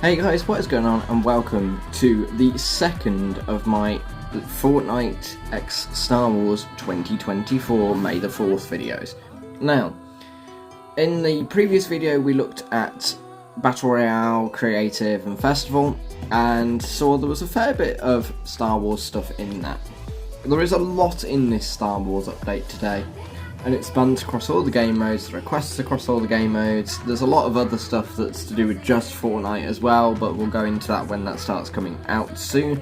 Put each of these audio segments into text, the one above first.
Hey guys, what is going on, and welcome to the second of my Fortnite x Star Wars 2024 May the 4th videos. Now, in the previous video we looked at Battle Royale, Creative and Festival, and saw there was a fair bit of Star Wars stuff in that. There is a lot in this Star Wars update today, and it spans across all the game modes, the requests across all the game modes. There's a lot of other stuff that's to do with just Fortnite as well, but we'll go into that when that starts coming out soon.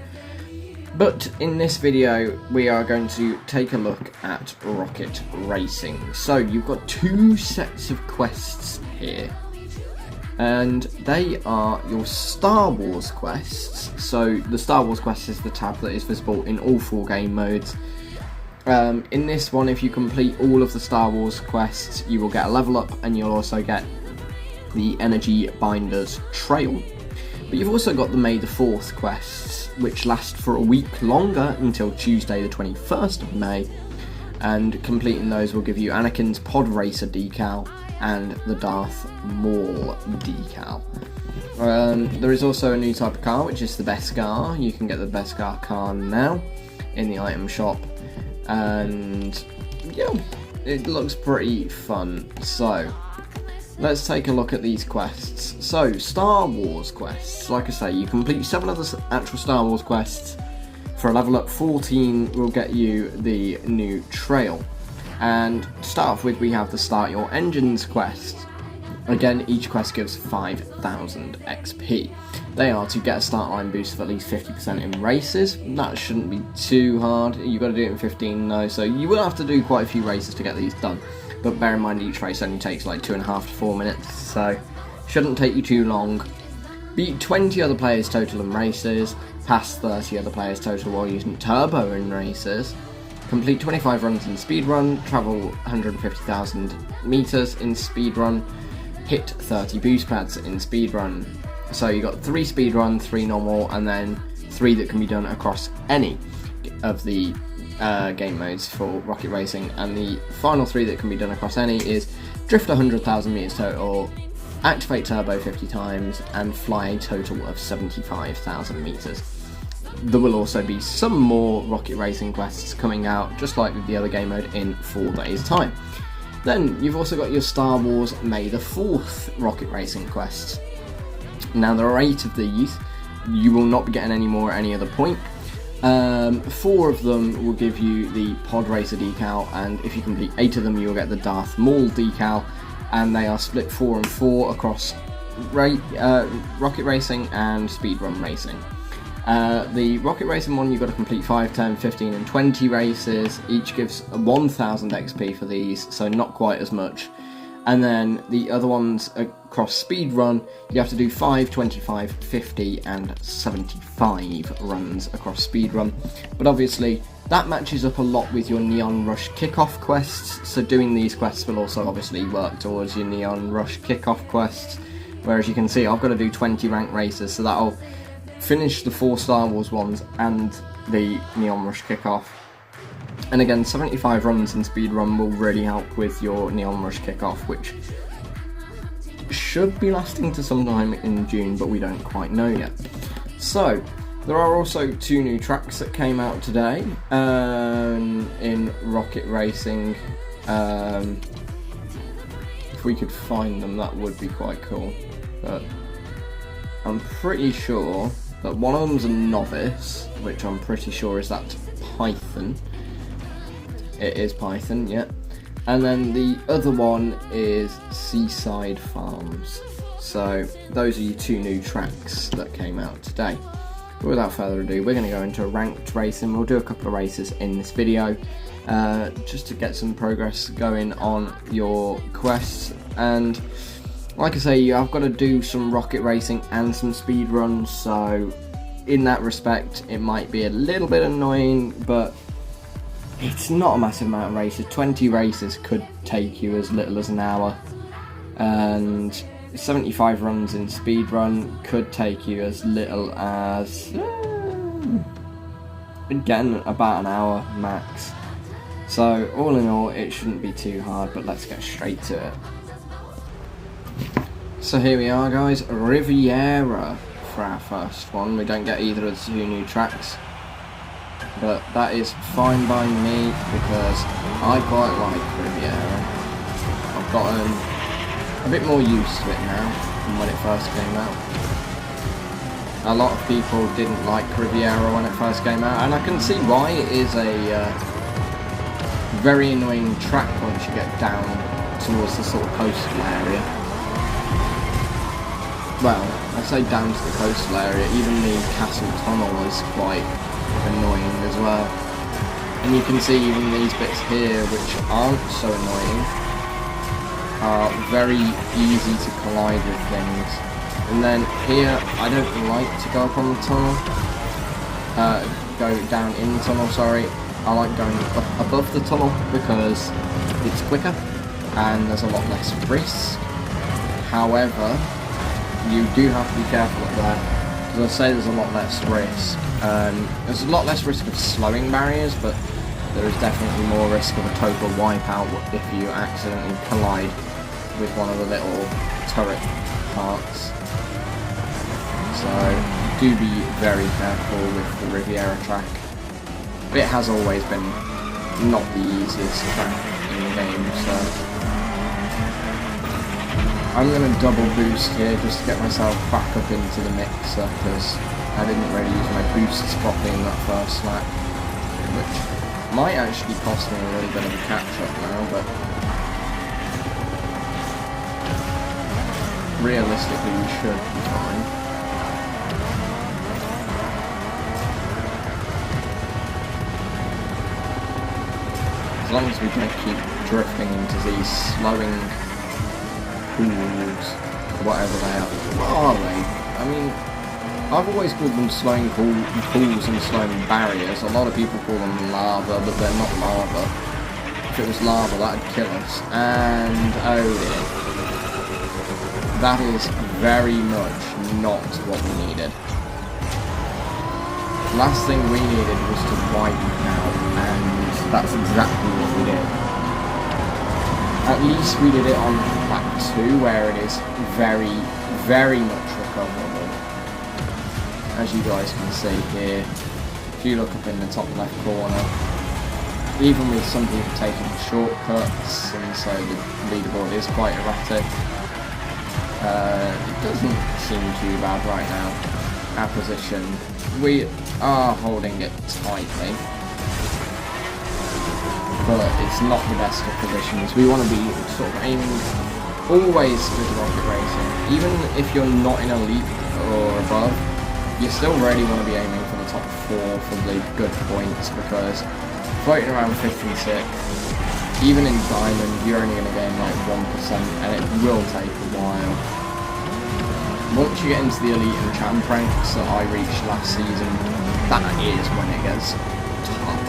But in this video, we are going to take a look at rocket racing. So you've got two sets of quests here, and they are your Star Wars quests. So the Star Wars quest is the tab that is visible in all four game modes. In this one, if you complete all of the Star Wars quests, you will get a level up, and you'll also get the Energy Binders Trail. But you've also got the May the 4th quests, which last for a week longer until Tuesday the 21st of May, and completing those will give you Anakin's Pod Racer decal and the Darth Maul decal. There is also a new type of car, which is the Beskar. You can get the Beskar car now in the item shop. And yeah, it looks pretty fun. So let's take a look at these quests. So Star Wars quests, like I say, you complete 7 of the actual Star Wars quests for a level up. 14 will get you the new trail. And to start off with, we have the Start Your Engines quest. Again, each quest gives 5,000 XP. They are to get a start line boost of at least 50% in races. That shouldn't be too hard. You've got to do it in 15 though, so you will have to do quite a few races to get these done. But bear in mind, each race only takes like 2.5 to 4 minutes, so shouldn't take you too long. Beat 20 other players total in races. Pass 30 other players total while using turbo in races. Complete 25 runs in speedrun. Travel 150,000 meters in speedrun. Hit 30 boost pads in speedrun. So you got 3 speedrun, 3 normal, and then 3 that can be done across any of the game modes for rocket racing. And the final 3 that can be done across any is drift 100,000 meters total, activate turbo 50 times, and fly a total of 75,000 meters. There will also be some more rocket racing quests coming out, just like with the other game mode, in 4 days' time. Then you've also got your Star Wars May the 4th rocket racing quests. Now there are 8 of these. You will not be getting any more at any other point. 4 of them will give you the Pod Racer decal, and if you complete 8 of them, you'll get the Darth Maul decal. And they are split 4 and 4 across rocket racing and speedrun racing. The rocket racing one, you've got to complete 5, 10, 15 and 20 races. Each gives 1,000 XP for these, so not quite as much. And then the other ones across speedrun, you have to do 5, 25, 50 and 75 runs across speedrun. But obviously that matches up a lot with your Neon Rush kickoff quests, so doing these quests will also obviously work towards your Neon Rush kickoff quests. Whereas you can see I've got to do 20 ranked races, so that'll finish the 4 Star Wars ones and the Neon Rush kickoff. And again, 75 runs in speedrun will really help with your Neon Rush kickoff, which should be lasting to sometime in June, but we don't quite know yet. So there are also 2 new tracks that came out today in rocket racing. If we could find them, that would be quite cool. But I'm pretty sure that one of them's a novice, which I'm pretty sure is that Python. It is Python, yeah. And then the other one is Seaside Farms. So those are your 2 new tracks that came out today. But without further ado, we're going to go into ranked racing. We'll do a couple of races in this video, just to get some progress going on your quests. And like I say, I've got to do some rocket racing and some speed runs, so in that respect it might be a little bit annoying, but it's not a massive amount of races. 20 races could take you as little as an hour, and 75 runs in speedrun could take you as little as again about an hour max. So all in all, it shouldn't be too hard, but let's get straight to it. So here we are, guys, Riviera for our first one. We don't get either of the two new tracks, but that is fine by me because I quite like Riviera. I've gotten a bit more used to it now than when it first came out. A lot of people didn't like Riviera when it first came out, and I can see why. It is a very annoying track once you get down towards the sort of coastal area. Well, I say down to the coastal area, even the castle tunnel is quite annoying as well. And you can see even these bits here, which aren't so annoying, are very easy to collide with things. And then here, I don't like to go up on the tunnel, go down in the tunnel, sorry. I like going up above the tunnel because it's quicker and there's a lot less risk. However, you do have to be careful of that, because I say there's a lot less risk. There's a lot less risk of slowing barriers, but there is definitely more risk of a total wipeout if you accidentally collide with one of the little turret parts. So do be very careful with the Riviera track. It has always been not the easiest track in the game, so I'm going to double boost here just to get myself back up into the mixer, because I didn't really use my boosts properly in that first lap, which might actually cost me a little bit of a catch-up now, but realistically we should be fine. As long as we don't keep drifting into these slowing pools, whatever they are. What are they? I mean, I've always called them slowing pools and slowing barriers. A lot of people call them lava, but they're not lava. If it was lava, that'd kill us. And oh dear. That is very much not what we needed. Last thing we needed was to wipe out, and that's exactly what we did. At least we did it on lap 2, where it is very, very much recoverable. As you guys can see here, if you look up in the top left corner, even with some people taking shortcuts, and so the leaderboard is quite erratic, it doesn't seem too bad right now. Our position, we are holding it tightly, but it's not the best of positions. We want to be sort of aiming always with rocket racing. Even if you're not in elite or above, you still really want to be aiming for the top 4 for the good points, because floating around 5th and 6th, even in diamond, you're only going to gain like 1%, and it will take a while. Once you get into the elite and champ ranks that I reached last season, that is when it gets tough.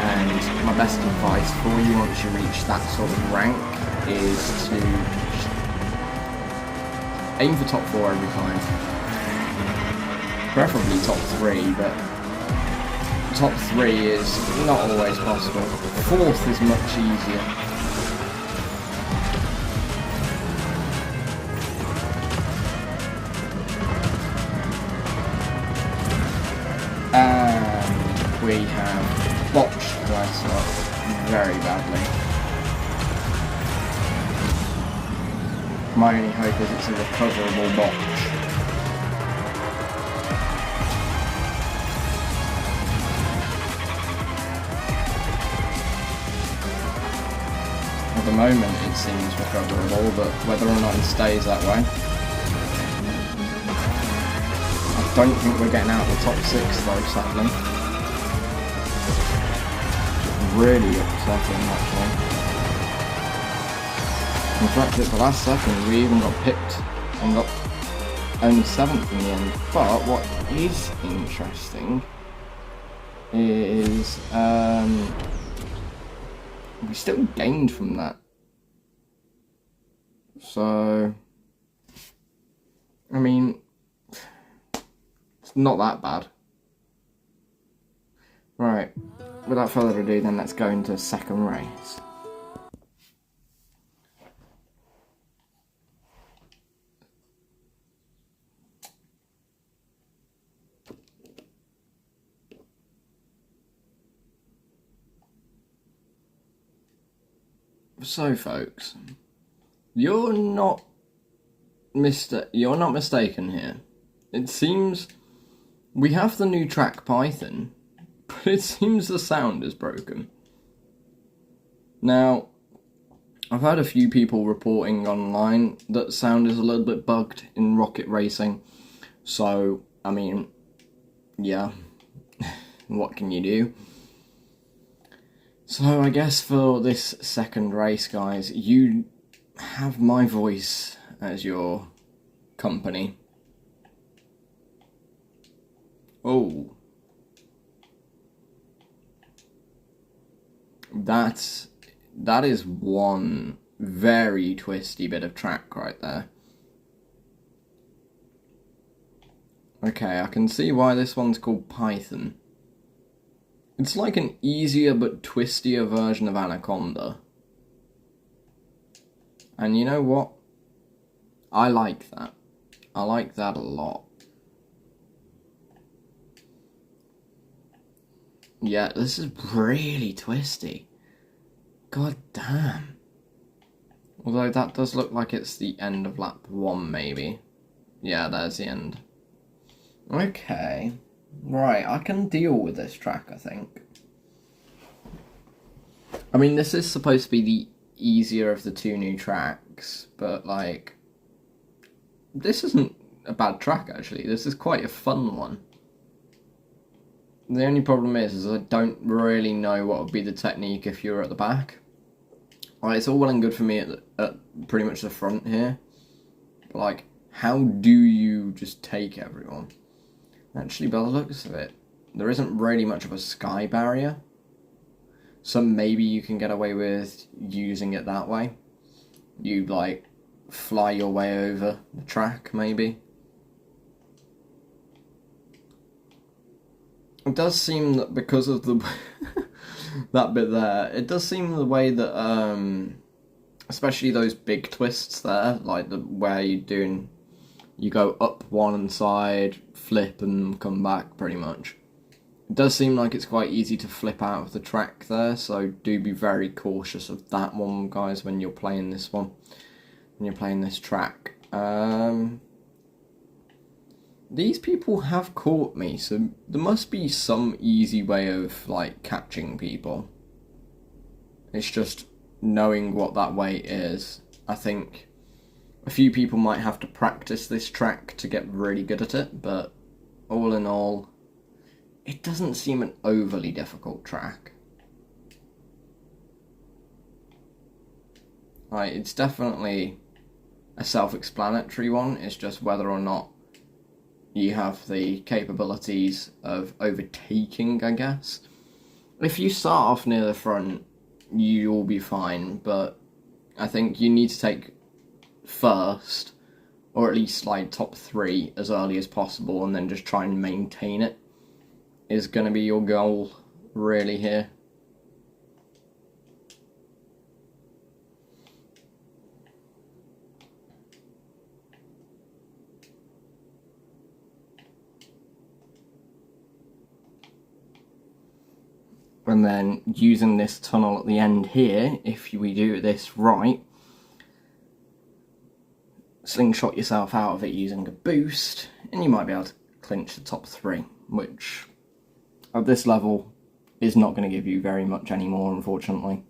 And my best advice for you once you reach that sort of rank is to aim for top 4 every time. Preferably top 3, but top 3 is not always possible. 4th is much easier. And we have botched that up very badly. My only hope is it's a recoverable botch. At the moment it seems recoverable, but whether or not it stays that way, I don't think we're getting out of the top 6 though, sadly. Really upsetting actually. In fact, at the last second we even got picked and got only 7th in the end. But what is interesting is we still gained from that. So I mean, it's not that bad. Right, without further ado then, let's go into second race. So folks, you're not mistaken here. It seems we have the new track Python, but it seems the sound is broken. Now, I've had a few people reporting online that sound is a little bit bugged in Rocket Racing, so, I mean, yeah, what can you do? So I guess for this second race, guys, you have my voice as your company. Oh. That is one very twisty bit of track right there. Okay, I can see why this one's called Python. It's like an easier but twistier version of Anaconda. And you know what? I like that. I like that a lot. Yeah, this is really twisty. God damn. Although that does look like it's the end of lap 1, maybe. Yeah, there's the end. Okay. Right, I can deal with this track, I think. I mean, this is supposed to be the easier of the two new tracks, but, like, this isn't a bad track, actually. This is quite a fun one. The only problem is I don't really know what would be the technique if you're at the back. Like, it's all well and good for me at pretty much the front here, but, like, how do you just take everyone? Actually, by the looks of it, there isn't really much of a sky barrier, so maybe you can get away with using it that way. You, like, fly your way over the track, maybe. It does seem that because of the that bit there, it does seem the way that, especially those big twists there, like where you go up one side, flip and come back, pretty much. It does seem like it's quite easy to flip out of the track there, so do be very cautious of that one, guys, when you're playing this one. When you're playing this track. These people have caught me, so there must be some easy way of, like, catching people. It's just knowing what that way is. I think a few people might have to practice this track to get really good at it, but all in all, it doesn't seem an overly difficult track. Like, it's definitely a self-explanatory one, it's just whether or not you have the capabilities of overtaking, I guess. If you start off near the front, you'll be fine, but I think you need to take first, or at least like top 3 as early as possible, and then just try and maintain it is going to be your goal, really, here. And then using this tunnel at the end here, if we do this right, slingshot yourself out of it using a boost, and you might be able to clinch the top 3, which at this level is not going to give you very much anymore, unfortunately.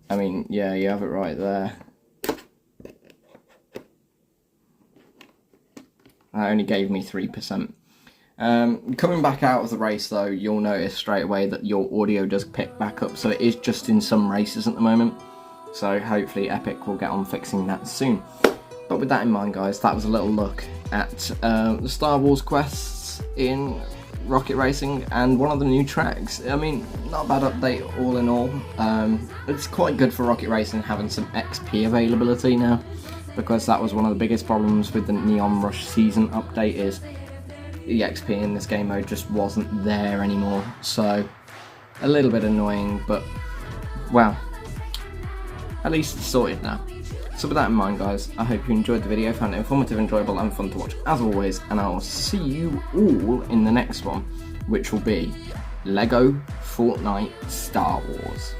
I mean, yeah, you have it right there. That only gave me 3%. Coming back out of the race though, you'll notice straight away that your audio does pick back up, so it is just in some races at the moment, so hopefully Epic will get on fixing that soon. But with that in mind, guys, that was a little look at the Star Wars quests in Rocket Racing and one of the new tracks. I mean, not a bad update all in all. It's quite good for Rocket Racing having some XP availability now, because that was one of the biggest problems with the Neon Rush season update, is the XP in this game mode just wasn't there anymore, so a little bit annoying, but well, at least it's sorted now. So with that in mind, guys, I hope you enjoyed the video, found it informative, enjoyable and fun to watch as always, and I will see you all in the next one, which will be LEGO Fortnite Star Wars.